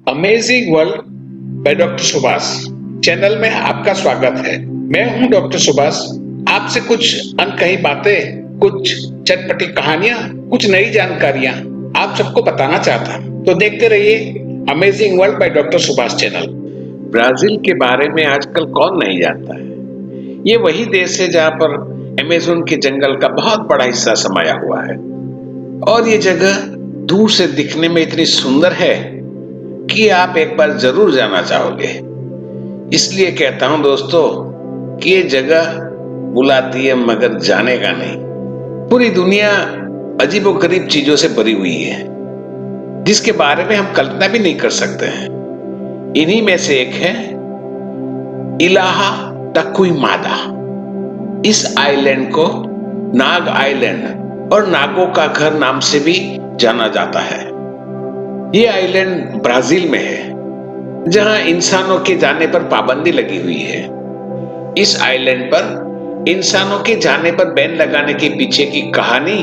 Amazing world by doctor Subhash channel में आपका स्वागत है। मैं हूं डॉक्टर सुभाष। आपसे कुछ अनकही बातें, कुछ चटपटी कहानियां, कुछ नई जानकारियां आप सबको बताना चाहता हूं। तो देखते रहिए amazing world by doctor Subhash channel. Brazil के बारे में आजकल कौन नहीं जानता है। ये वही देश है जहां पर अमेज़न के जंगल का बहुत बड़ा हिस्सा समाया हुआ है और ये जगह दूर से दिखने में इतनी सुंदर है कि आप एक बार जरूर जाना चाहोगे। इसलिए कहता हूं दोस्तों कि ये जगह बुलाती है मगर जाने का नहीं। पूरी दुनिया अजीबोगरीब चीजों से भरी हुई है जिसके बारे में हम कल्पना भी नहीं कर सकते हैं। इन्हीं में से एक है इलाहा टकुइमादा। इस आइलैंड को नाग आइलैंड और नागों का घर नाम से भी जाना जाता है। ये आइलैंड ब्राजील में है जहां इंसानों के जाने पर पाबंदी लगी हुई है। इस आइलैंड पर इंसानों के जाने पर बैन लगाने के पीछे की कहानी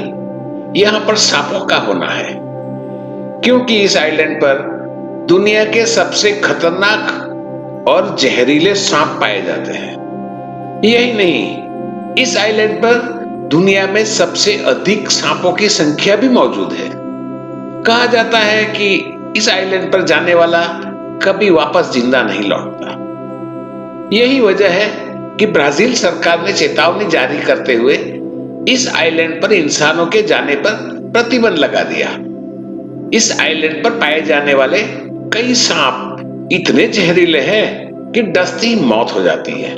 यहां पर सांपों का होना है, क्योंकि इस आइलैंड पर दुनिया के सबसे खतरनाक और जहरीले सांप पाए जाते हैं। यही नहीं, इस आइलैंड पर दुनिया में सबसे अधिक सांपों की संख्या भी मौजूद है। कहा जाता है कि इस आइलैंड पर जाने वाला कभी वापस जिंदा नहीं लौटता। यही वजह है कि ब्राजील सरकार ने चेतावनी जारी करते हुए इस आइलैंड पर इंसानों के जाने पर प्रतिबंध लगा दिया। इस आइलैंड पर पाए जाने वाले कई सांप इतने जहरीले हैं कि डसते ही मौत हो जाती है।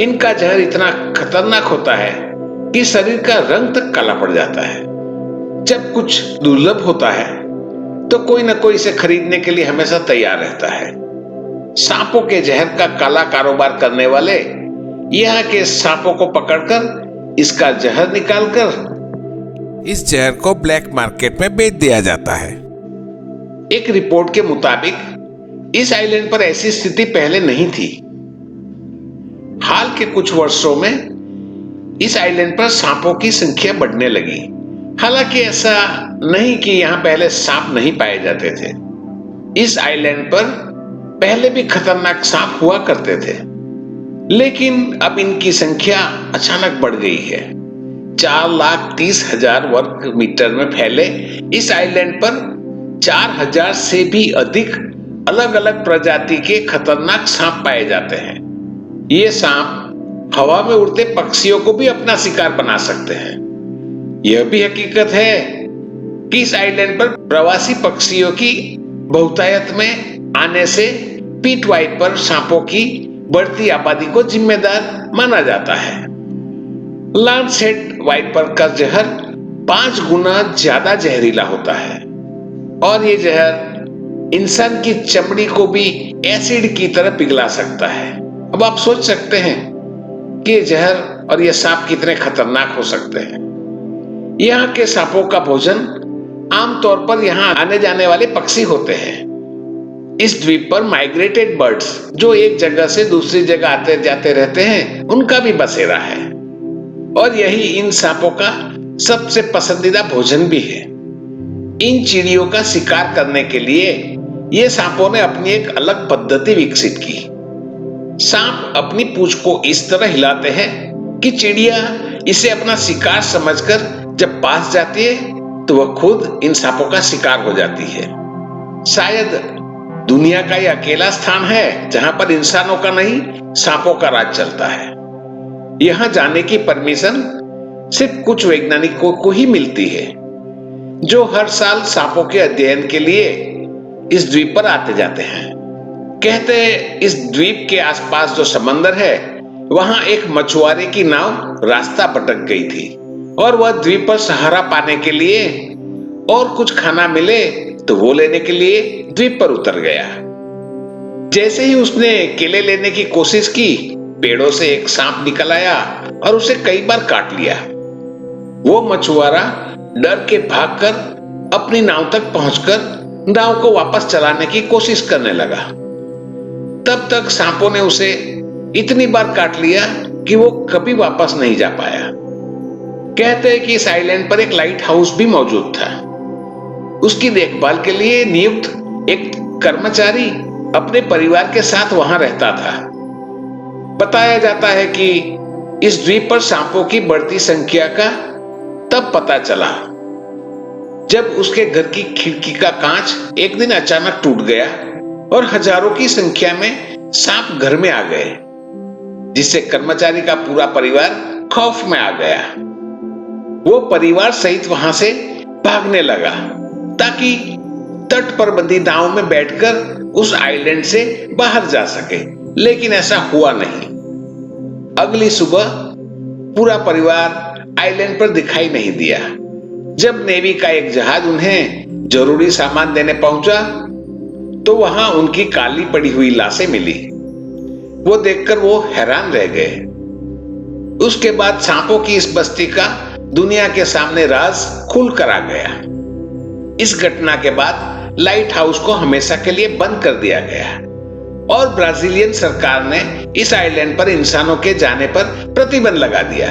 इनका जहर इतना खतरनाक होता है कि शरीर का रंग तक काला पड़ जाता है। जब कुछ दुर्लभ होता है तो कोई ना कोई इसे खरीदने के लिए हमेशा तैयार रहता है। सांपों के जहर का काला कारोबार करने वाले यहाँ के सांपों को पकड़कर इसका जहर निकालकर इस जहर को ब्लैक मार्केट में बेच दिया जाता है। एक रिपोर्ट के मुताबिक इस आइलैंड पर ऐसी स्थिति पहले नहीं थी। हाल के कुछ वर्षों में इस आइलैंड पर सांपों की संख्या बढ़ने लगी। हालांकि ऐसा नहीं कि यहां पहले सांप नहीं पाए जाते थे। इस आइलैंड पर पहले भी खतरनाक सांप हुआ करते थे, लेकिन अब इनकी संख्या अचानक बढ़ गई है। 4,30,000 वर्ग मीटर में फैले इस आइलैंड पर 4,000 से भी अधिक अलग अलग प्रजाति के खतरनाक सांप पाए जाते हैं। ये सांप हवा में उड़ते पक्षियों को भी अपना शिकार बना सकते हैं। यह भी हकीकत है कि इस आइलैंड पर प्रवासी पक्षियों की बहुतायत में आने से पीट वाइपर सांपों की बढ़ती आबादी को जिम्मेदार माना जाता है। लांसेट वाइपर का जहर 5 गुना ज्यादा जहरीला होता है और ये जहर इंसान की चमड़ी को भी एसिड की तरह पिघला सकता है। अब आप सोच सकते हैं कि ये जहर और ये सांप कितने खतरनाक हो सकते हैं। यहाँ के सांपों का भोजन आमतौर पर यहाँ आने जाने वाले पक्षी होते हैं। इस द्वीप पर माइग्रेटेड बर्ड्स जो एक जगह से दूसरी जगह आते जाते रहते हैं, उनका भी बसेरा है और यही इन सांपों का सबसे पसंदीदा भोजन भी है। इन चिड़ियों का शिकार करने के लिए ये सांपों ने अपनी एक अलग पद्धति विकसित की। सांप अपनी पूंछ को इस तरह हिलाते हैं कि चिड़िया इसे अपना शिकार समझकर जब पास जाती है तो वह खुद इन सांपों का शिकार हो जाती है। शायद दुनिया का यह अकेला स्थान है जहां पर इंसानों का नहीं, सांपों का राज चलता है। यहां जाने की परमिशन सिर्फ कुछ वैज्ञानिकों को ही मिलती है जो हर साल सांपों के अध्ययन के लिए इस द्वीप पर आते जाते हैं। कहते हैं इस द्वीप के आसपास जो समंदर है वहां एक मछुआरे की नाव रास्ता भटक गई थी और वह द्वीप पर सहारा पाने के लिए और कुछ खाना मिले तो वो लेने के लिए द्वीप पर उतर गया। जैसे ही उसने केले लेने की कोशिश की, पेड़ों से एक सांप निकल आया और उसे कई बार काट लिया। वो मछुआरा डर के भागकर अपनी नाव तक पहुंचकर नाव को वापस चलाने की कोशिश करने लगा। तब तक सांपों ने उसे इतनी बार काट लिया कि वो कभी वापस नहीं जा पाया। कहते हैं कि इस आइलैंड पर एक लाइट हाउस भी मौजूद था। उसकी देखभाल के लिए नियुक्त एक कर्मचारी अपने परिवार के साथ वहां रहता था। बताया जाता है कि इस द्वीप पर सांपों की बढ़ती संख्या का तब पता चला जब उसके घर की खिड़की का कांच एक दिन अचानक टूट गया और हजारों की संख्या में सांप घर में आ गए, जिससे कर्मचारी का पूरा परिवार खौफ में आ गया। वो परिवार सहित वहां से भागने लगा ताकि तट पर बंदी नाव में बैठकर उस आइलैंड से बाहर जा सके, लेकिन ऐसा हुआ नहीं। अगली सुबह पूरा परिवार आइलैंड पर दिखाई नहीं दिया। जब नेवी का एक जहाज उन्हें जरूरी सामान देने पहुंचा तो वहां उनकी काली पड़ी हुई लाशें मिली। वो देखकर वो हैरान रह गए। उसके बाद सांपों की इस बस्ती का दुनिया के सामने राज खुल कर आ गया। इस घटना के बाद लाइट हाउस को हमेशा के लिए बंद कर दिया गया और ब्राजीलियन सरकार ने इस आइलैंड पर इंसानों के जाने पर प्रतिबंध लगा दिया।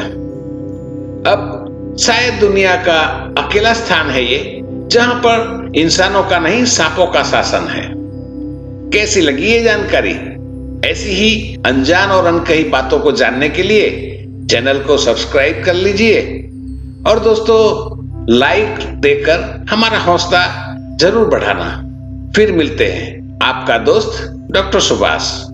अब शायद दुनिया का अकेला स्थान है ये जहां पर इंसानों का नहीं सांपों का शासन है। कैसी लगी ये जानकारी? ऐसी ही अनजान और अनकही बातों को जानने के लिए चैनल को सब्सक्राइब कर लीजिए और दोस्तों लाइक देकर हमारा हौसला जरूर बढ़ाना। फिर मिलते हैं, आपका दोस्त डॉक्टर सुभाष।